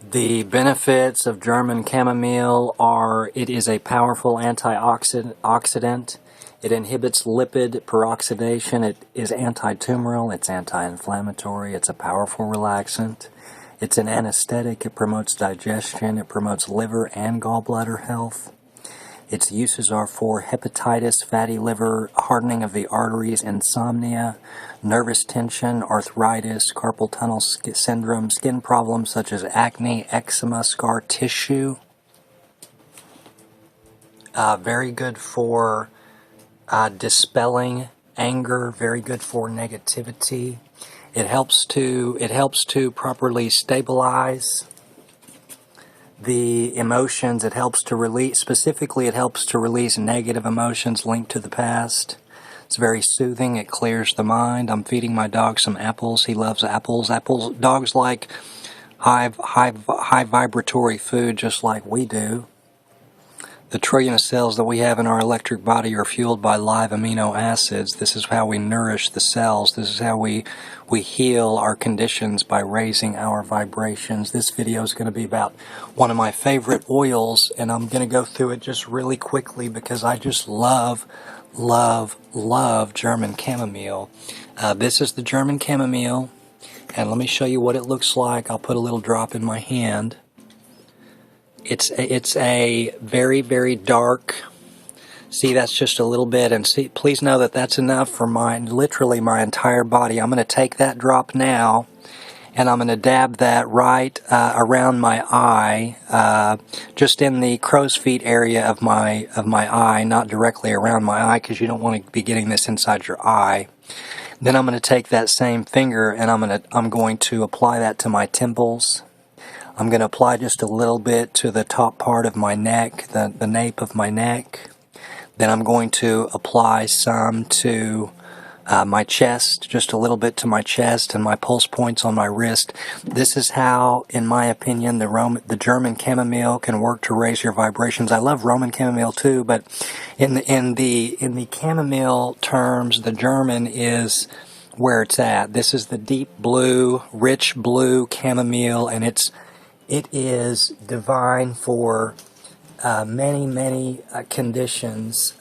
The benefits of German chamomile are it is a powerful antioxidant. It inhibits lipid peroxidation. It is anti-tumoral. It's anti-inflammatory. It's a powerful relaxant. It's an anesthetic. It promotes digestion. It promotes liver and gallbladder health. Its uses are for hepatitis, fatty liver, hardening of the arteries, insomnia, nervous tension, arthritis, carpal tunnel syndrome, skin problems such as acne, eczema, scar tissue. Very good for dispelling anger, very good for negativity. It helps to properly stabilize the emotions. It helps to release, specifically it helps to release negative emotions linked to the past. It's very soothing. It clears the mind. I'm feeding my dog some apples. He loves apples. Dogs like high vibratory food just like we do. The trillion of cells that we have in our electric body are fueled by live amino acids. This is how we nourish the cells. This is how we heal our conditions, by raising our vibrations. This video is going to be about one of my favorite oils, and I'm going to go through it just really quickly because I just love German chamomile. This is the German chamomile, and let me show you what it looks like. I'll put a little drop in my hand. It's a very, very dark. See, that's just a little bit, and see, please know that that's enough for literally my entire body. I'm going to take that drop now, and I'm going to dab that right around my eye, just in the crow's feet area of my eye, not directly around my eye, because you don't want to be getting this inside your eye. Then I'm going to take that same finger, and I'm going to apply that to my temples. I'm going to apply just a little bit to the top part of my neck, the nape of my neck. Then I'm going to apply some to my chest, just a little bit to my chest and my pulse points on my wrist. This is how, in my opinion, the German chamomile can work to raise your vibrations. I love Roman chamomile too, but in the chamomile terms, the German is where it's at. This is the deep blue, rich blue chamomile, and it is divine for many conditions.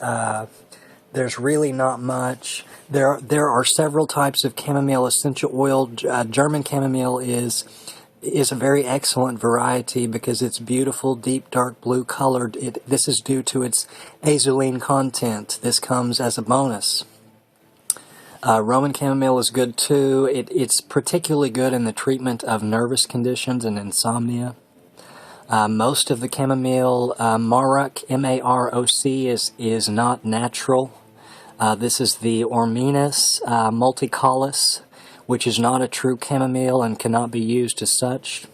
There's really not much. There are several types of chamomile essential oil. German chamomile is a very excellent variety because it's beautiful, deep, dark blue colored. This is due to its azulene content. This comes as a bonus. Roman chamomile is good too. It's particularly good in the treatment of nervous conditions and insomnia. Most of the chamomile, Maroc, M-A-R-O-C, is not natural. This is the Orminus multicaulis, which is not a true chamomile and cannot be used as such.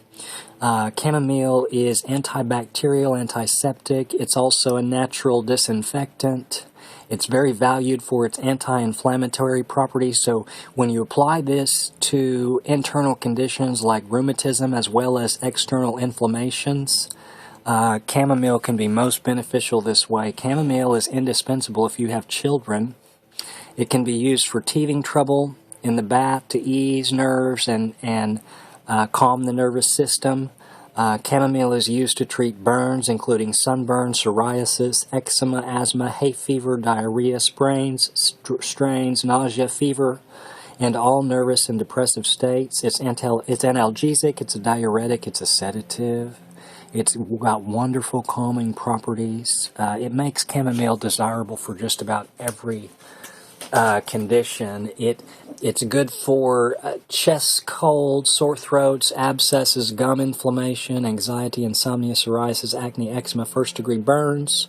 Chamomile is antibacterial, antiseptic. It's also a natural disinfectant. It's very valued for its anti-inflammatory properties, so when you apply this to internal conditions like rheumatism as well as external inflammations, chamomile can be most beneficial this way. Chamomile is indispensable if you have children. It can be used for teething trouble in the bath to ease nerves and calm the nervous system. Chamomile is used to treat burns, including sunburn, psoriasis, eczema, asthma, hay fever, diarrhea, strains, nausea, fever, and all nervous and depressive states. It's analgesic, it's a diuretic, it's a sedative. It's got wonderful calming properties. It makes chamomile desirable for just about every condition. It's good for chest cold, sore throats, abscesses, gum inflammation, anxiety, insomnia, psoriasis, acne, eczema, first-degree burns,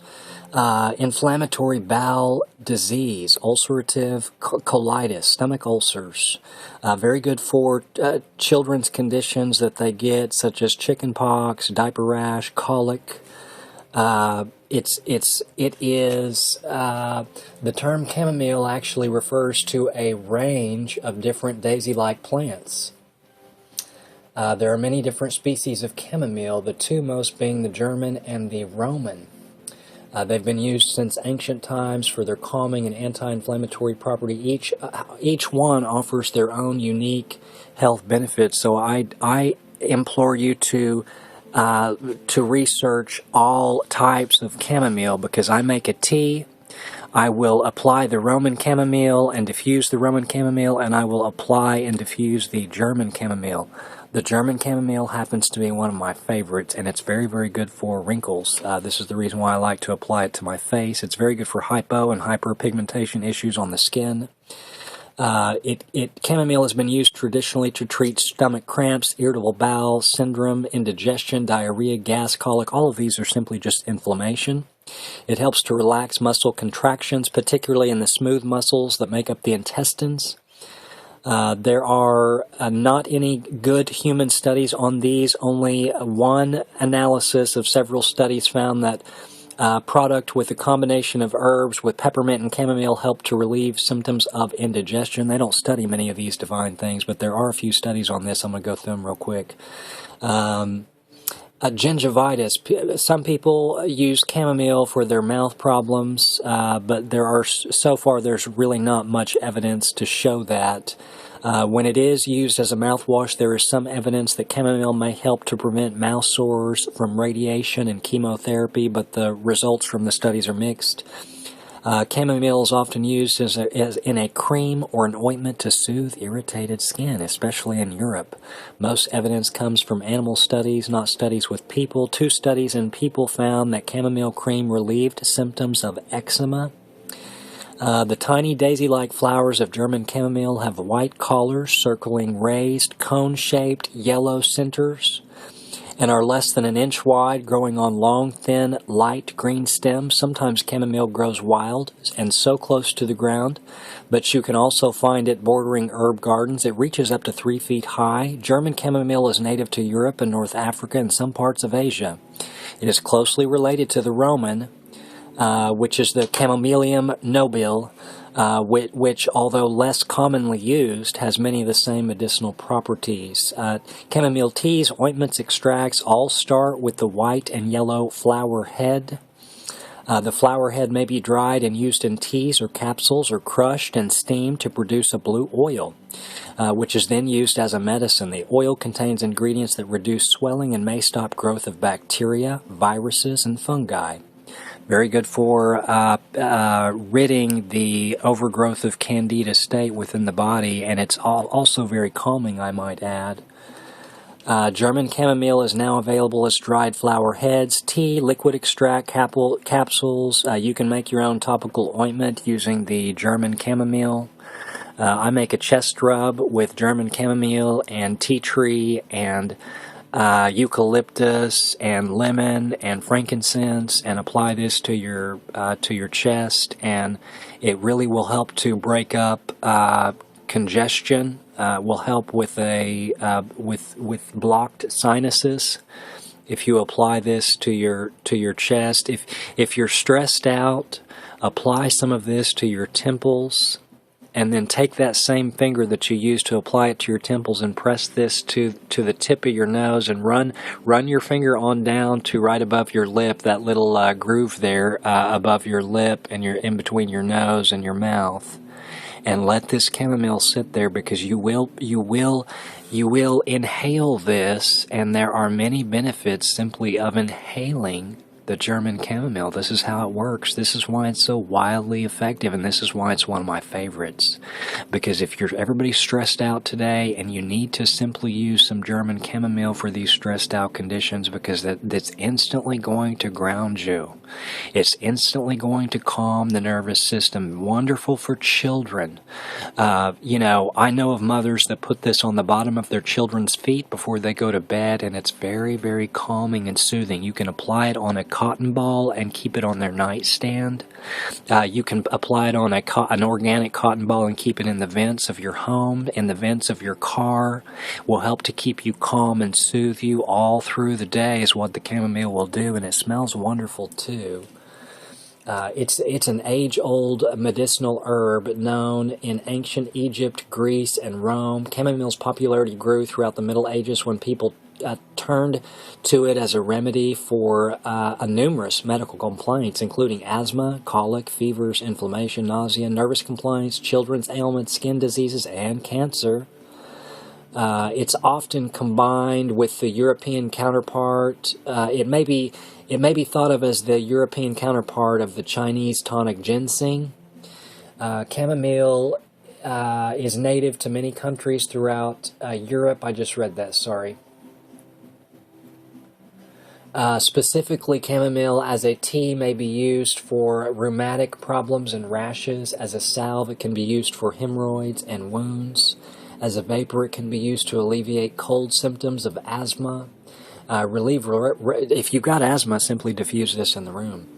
inflammatory bowel disease, ulcerative colitis, stomach ulcers. Very good for children's conditions that they get, such as chicken pox, diaper rash, colic. The term chamomile actually refers to a range of different daisy-like plants. There are many different species of chamomile, the two most being the German and the Roman. They've been used since ancient times for their calming and anti-inflammatory property. Each one offers their own unique health benefits, so I implore you to to research all types of chamomile, because I make a tea. I will apply the Roman chamomile and diffuse the Roman chamomile, and I will apply and diffuse the German chamomile. The German chamomile happens to be one of my favorites, and it's very, very good for wrinkles. This is the reason why I like to apply it to my face. It's very good for hypo and hyperpigmentation issues on the skin. Chamomile has been used traditionally to treat stomach cramps, irritable bowel syndrome, indigestion, diarrhea, gas, colic. All of these are simply just inflammation. It helps to relax muscle contractions, particularly in the smooth muscles that make up the intestines. There are not any good human studies on these. Only one analysis of several studies found that product with a combination of herbs with peppermint and chamomile helped to relieve symptoms of indigestion. They don't study many of these divine things, but there are a few studies on this. I'm going to go through them real quick. Gingivitis. Some people use chamomile for their mouth problems, but so far there's really not much evidence to show that. When it is used as a mouthwash, there is some evidence that chamomile may help to prevent mouth sores from radiation and chemotherapy, but the results from the studies are mixed. Chamomile is often used as in a cream or an ointment to soothe irritated skin, especially in Europe. Most evidence comes from animal studies, not studies with people. 2 studies in people found that chamomile cream relieved symptoms of eczema. The tiny daisy-like flowers of German chamomile have white collars circling raised, cone-shaped yellow centers, and are less than an inch wide, growing on long, thin, light green stems. Sometimes chamomile grows wild and so close to the ground, but you can also find it bordering herb gardens. It reaches up to 3 feet high. German chamomile is native to Europe and North Africa and some parts of Asia. It is closely related to the Roman, which is the Chamomilium nobile, which, although less commonly used, has many of the same medicinal properties. Chamomile teas, ointments, extracts all start with the white and yellow flower head. The flower head may be dried and used in teas or capsules, or crushed and steamed to produce a blue oil, which is then used as a medicine. The oil contains ingredients that reduce swelling and may stop growth of bacteria, viruses, and fungi. Very good for ridding the overgrowth of candida state within the body, and it's also very calming, I might add. German chamomile is now available as dried flower heads, tea, liquid extract, capsules. You can make your own topical ointment using the German chamomile. I make a chest rub with German chamomile and tea tree and eucalyptus and lemon and frankincense, and apply this to your chest, and it really will help to break up congestion. Will help with with blocked sinuses. If you apply this to your chest, if you're stressed out, apply some of this to your temples. And then take that same finger that you use to apply it to your temples and press this to the tip of your nose, and run your finger on down to right above your lip, that little groove there above your lip and in between your nose and your mouth. And let this chamomile sit there, because you will inhale this, and there are many benefits simply of inhaling the German chamomile. This is how it works. This is why it's so wildly effective, and this is why it's one of my favorites. Because if everybody's stressed out today, and you need to simply use some German chamomile for these stressed out conditions, because that's instantly going to ground you. It's instantly going to calm the nervous system. Wonderful for children. I know of mothers that put this on the bottom of their children's feet before they go to bed, and it's very, very calming and soothing. You can apply it on a cotton ball and keep it on their nightstand. You can apply it on an organic cotton ball and keep it in the vents of your home, in the vents of your car. Will help to keep you calm and soothe you all through the day, is what the chamomile will do, and it smells wonderful too. It's an age-old medicinal herb known in ancient Egypt, Greece, and Rome. Chamomile's popularity grew throughout the Middle Ages when people turned to it as a remedy for numerous medical complaints, including asthma, colic, fevers, inflammation, nausea, nervous complaints, children's ailments, skin diseases, and cancer. It's often combined with the European counterpart. It may be thought of as the European counterpart of the Chinese tonic ginseng. Chamomile is native to many countries throughout Europe. I just read that, sorry. Specifically, chamomile as a tea may be used for rheumatic problems and rashes. As a salve, it can be used for hemorrhoids and wounds. As a vapor, it can be used to alleviate cold symptoms of asthma. If you've got asthma, simply diffuse this in the room.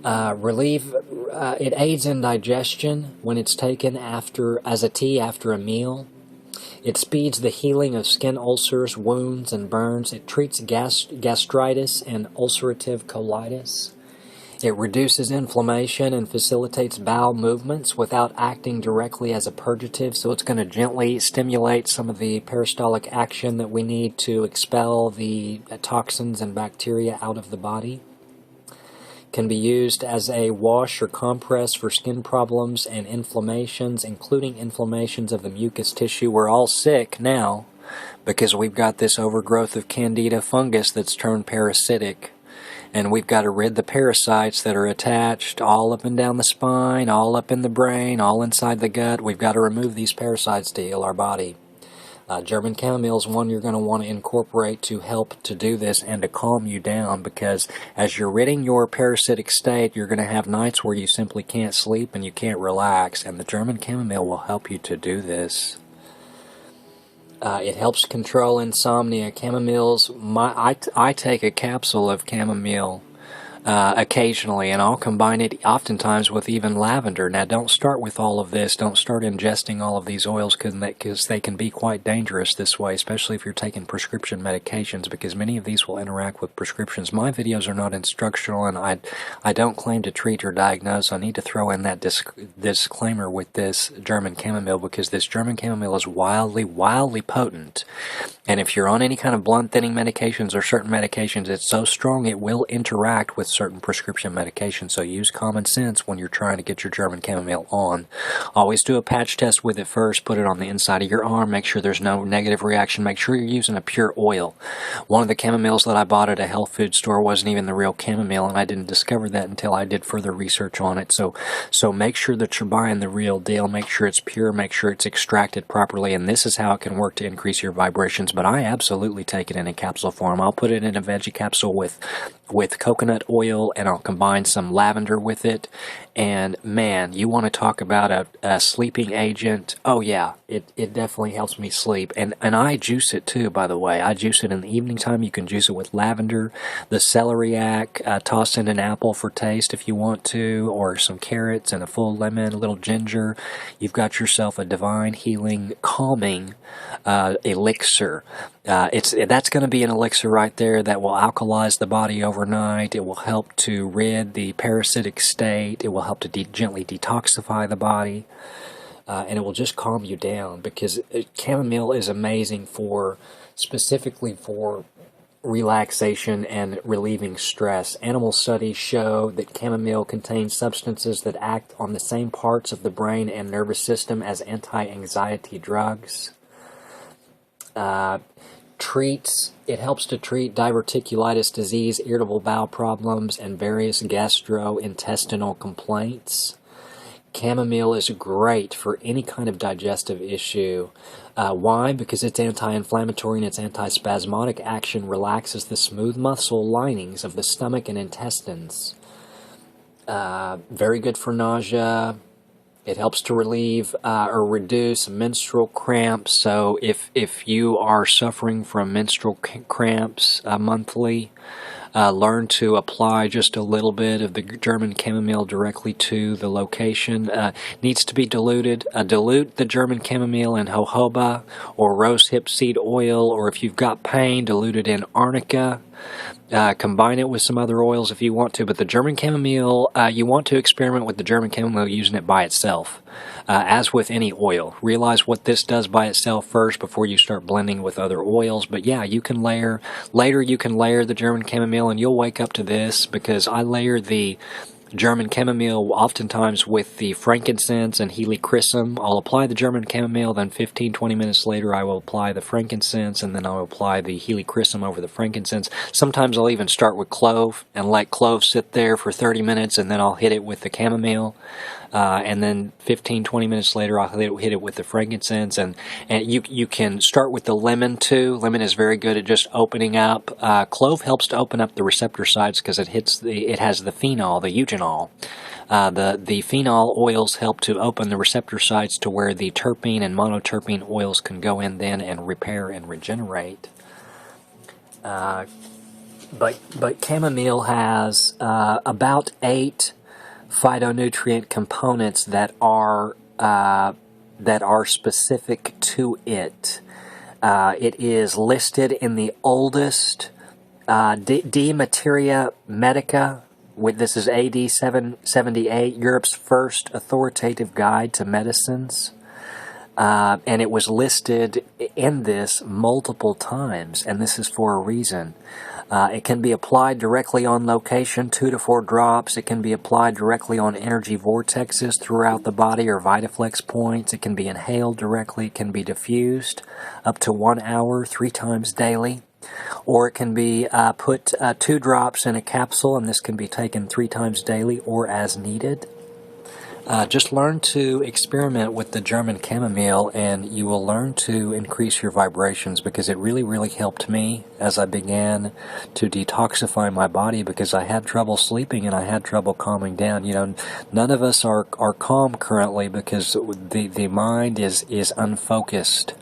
It aids in digestion when it's taken as a tea after a meal. It speeds the healing of skin ulcers, wounds, and burns. It treats gastritis and ulcerative colitis. It reduces inflammation and facilitates bowel movements without acting directly as a purgative, so it's going to gently stimulate some of the peristaltic action that we need to expel the toxins and bacteria out of the body. Can be used as a wash or compress for skin problems and inflammations, including inflammations of the mucous tissue. We're all sick now because we've got this overgrowth of candida fungus that's turned parasitic. And we've got to rid the parasites that are attached all up and down the spine, all up in the brain, all inside the gut. We've got to remove these parasites to heal our body. German chamomile is one you're going to want to incorporate to help to do this and to calm you down, because as you're ridding your parasitic state, you're going to have nights where you simply can't sleep and you can't relax, and the German chamomile will help you to do this. It helps control insomnia. Chamomiles, I take a capsule of chamomile occasionally, and I'll combine it oftentimes with even lavender. Now, don't start with all of this. Don't start ingesting all of these oils because they can be quite dangerous this way, especially if you're taking prescription medications, because many of these will interact with prescriptions. My videos are not instructional, and I don't claim to treat or diagnose. I need to throw in that disclaimer with this German chamomile, because this German chamomile is wildly, wildly potent. And if you're on any kind of blood thinning medications or certain medications, it's so strong it will interact with certain prescription medications. So use common sense when you're trying to get your German chamomile on. Always do a patch test with it first. Put it on the inside of your arm. Make sure there's no negative reaction. Make sure you're using a pure oil. One of the chamomiles that I bought at a health food store wasn't even the real chamomile, and I didn't discover that until I did further research on it. So make sure that you're buying the real deal. Make sure it's pure. Make sure it's extracted properly. And this is how it can work to increase your vibrations. But I absolutely take it in a capsule form. I'll put it in a veggie capsule with coconut oil, and I'll combine some lavender with it. And man, you want to talk about a sleeping agent. Oh yeah, it definitely helps me sleep. And I juice it too, by the way. I juice it in the evening time. You can juice it with lavender, the celeriac, toss in an apple for taste if you want to, or some carrots and a full lemon, a little ginger. You've got yourself a divine healing, calming elixir. That's going to be an elixir right there that will alkalize the body overnight. It will help to rid the parasitic state. It will help to gently detoxify the body. And it will just calm you down, because chamomile is amazing specifically for relaxation and relieving stress. Animal studies show that chamomile contains substances that act on the same parts of the brain and nervous system as anti-anxiety drugs. It helps to treat diverticulitis disease, irritable bowel problems, and various gastrointestinal complaints. Chamomile is great for any kind of digestive issue. Why? Because it's anti-inflammatory, and its antispasmodic action relaxes the smooth muscle linings of the stomach and intestines. Very good for nausea. It helps to relieve or reduce menstrual cramps. So if you are suffering from menstrual cramps monthly, learn to apply just a little bit of the German chamomile directly to the location. Needs to be diluted. Dilute the German chamomile in jojoba or rose hip seed oil, or if you've got pain, dilute it in arnica. Combine it with some other oils if you want to, but the German chamomile, you want to experiment with the German chamomile using it by itself. As with any oil, realize what this does by itself first before you start blending with other oils. But yeah, you can later you can layer the German chamomile, and you'll wake up to this, because I layer the German chamomile, oftentimes with the frankincense and helichrysum. I'll apply the German chamomile, then 15-20 minutes later I will apply the frankincense, and then I'll apply the helichrysum over the frankincense. Sometimes I'll even start with clove and let clove sit there for 30 minutes, and then I'll hit it with the chamomile. And then 15-20 minutes later I'll hit it with the frankincense, and you can start with the lemon too. Lemon is very good at just opening up. Clove helps to open up the receptor sites because it has the phenol, the eugenol. The phenol oils help to open the receptor sites to where the terpene and monoterpene oils can go in then and repair and regenerate. But chamomile has about 8 phytonutrient components that are specific to it. It is listed in the oldest De Materia Medica. This is AD 778, Europe's first authoritative guide to medicines. And it was listed in this multiple times, and this is for a reason. It can be applied directly on location, 2 to 4 drops. It can be applied directly on energy vortexes throughout the body or Vitaflex points. It can be inhaled directly. It can be diffused up to 1 hour, 3 times daily. Or it can be put 2 drops in a capsule, and this can be taken 3 times daily or as needed. Just learn to experiment with the German chamomile, and you will learn to increase your vibrations, because it really, really helped me as I began to detoxify my body, because I had trouble sleeping and I had trouble calming down. You know, none of us are calm currently because the mind is unfocused.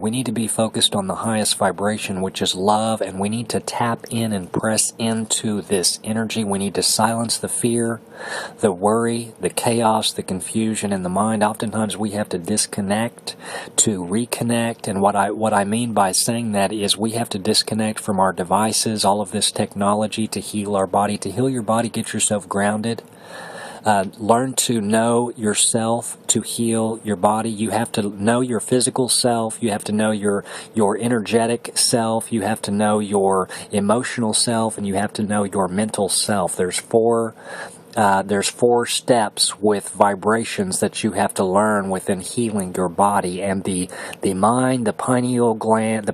We need to be focused on the highest vibration, which is love, and we need to tap in and press into this energy. We need to silence the fear, the worry, the chaos, the confusion in the mind. Oftentimes we have to disconnect to reconnect, and what I mean by saying that is we have to disconnect from our devices, all of this technology, to heal our body. To heal your body, get yourself grounded. Learn to know yourself to heal your body. You have to know your physical self. You have to know your energetic self. You have to know your emotional self, and you have to know your mental self. There's four steps with vibrations that you have to learn within healing your body. And the mind, the pineal gland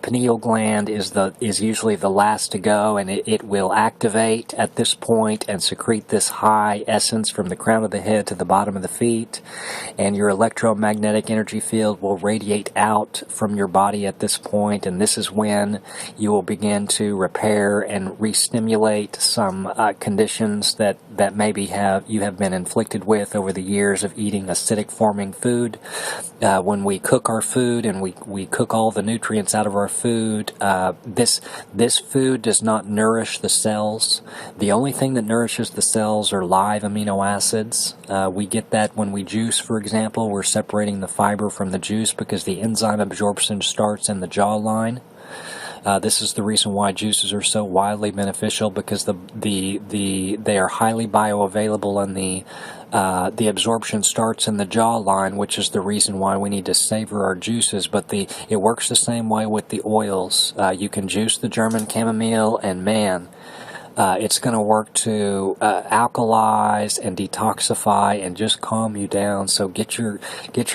is usually the last to go, and it will activate at this point and secrete this high essence from the crown of the head to the bottom of the feet. And your electromagnetic energy field will radiate out from your body at this point, and this is when you will begin to repair and re-stimulate some conditions that maybe you have been inflicted with over the years of eating acidic forming food. When we cook our food and we cook all the nutrients out of our food, this food does not nourish the cells. The only thing that nourishes the cells are live amino acids. We get that when we juice, for example. We're separating the fiber from the juice because the enzyme absorption starts in the jawline. This is the reason why juices are so widely beneficial, because they are highly bioavailable, and the absorption starts in the jawline, which is the reason why we need to savor our juices. But it works the same way with the oils. You can juice the German chamomile, and man, it's going to work to alkalize and detoxify and just calm you down. So get your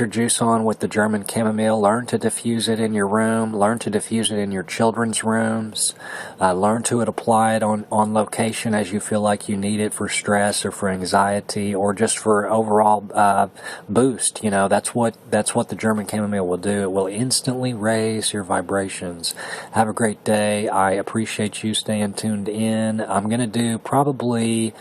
juice on with the German chamomile. Learn to diffuse it in your room. Learn to diffuse it in your children's rooms. Learn to apply it on location as you feel like you need it for stress or for anxiety or just for overall boost. You know, that's what the German chamomile will do. It will instantly raise your vibrations. Have a great day. I appreciate you staying tuned in. I'm going to do probably,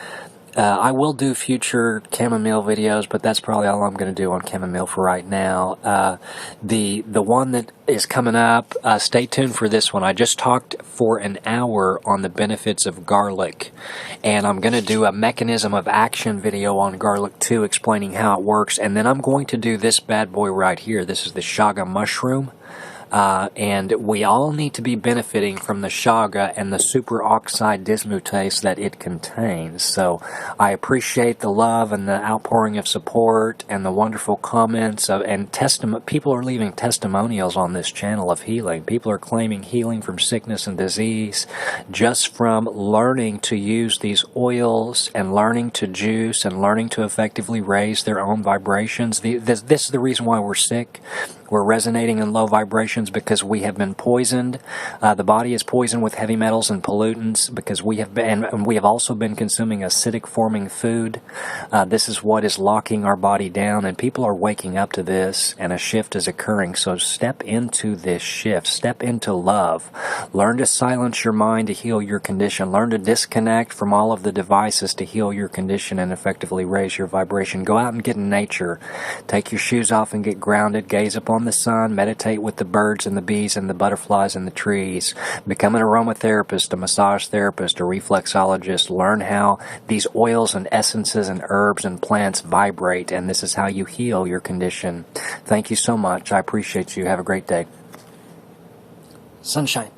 I will do future chamomile videos, but that's probably all I'm going to do on chamomile for right now. The one that is coming up, stay tuned for this one. I just talked for an hour on the benefits of garlic, and I'm going to do a mechanism of action video on garlic too, explaining how it works, and then I'm going to do this bad boy right here. This is the chaga mushroom. And we all need to be benefiting from the chaga and the superoxide dismutase that it contains. So I appreciate the love and the outpouring of support and the wonderful comments and people are leaving testimonials on this channel of healing. People are claiming healing from sickness and disease just from learning to use these oils and learning to juice and learning to effectively raise their own vibrations. This is the reason why we're sick. We're resonating in low vibrations because we have been poisoned. The body is poisoned with heavy metals and pollutants because we have been, and we have also been consuming acidic forming food. This is what is locking our body down, and people are waking up to this, and a shift is occurring. So step into this shift. Step into love. Learn to silence your mind to heal your condition. Learn to disconnect from all of the devices to heal your condition and effectively raise your vibration. Go out and get in nature. Take your shoes off and get grounded. Gaze upon the sun. Meditate with the birds and the bees and the butterflies and the trees. Become an aromatherapist, a massage therapist, a reflexologist. Learn how these oils and essences and herbs and plants vibrate, and this is how you heal your condition. Thank you so much. I appreciate you. Have a great day. Sunshine.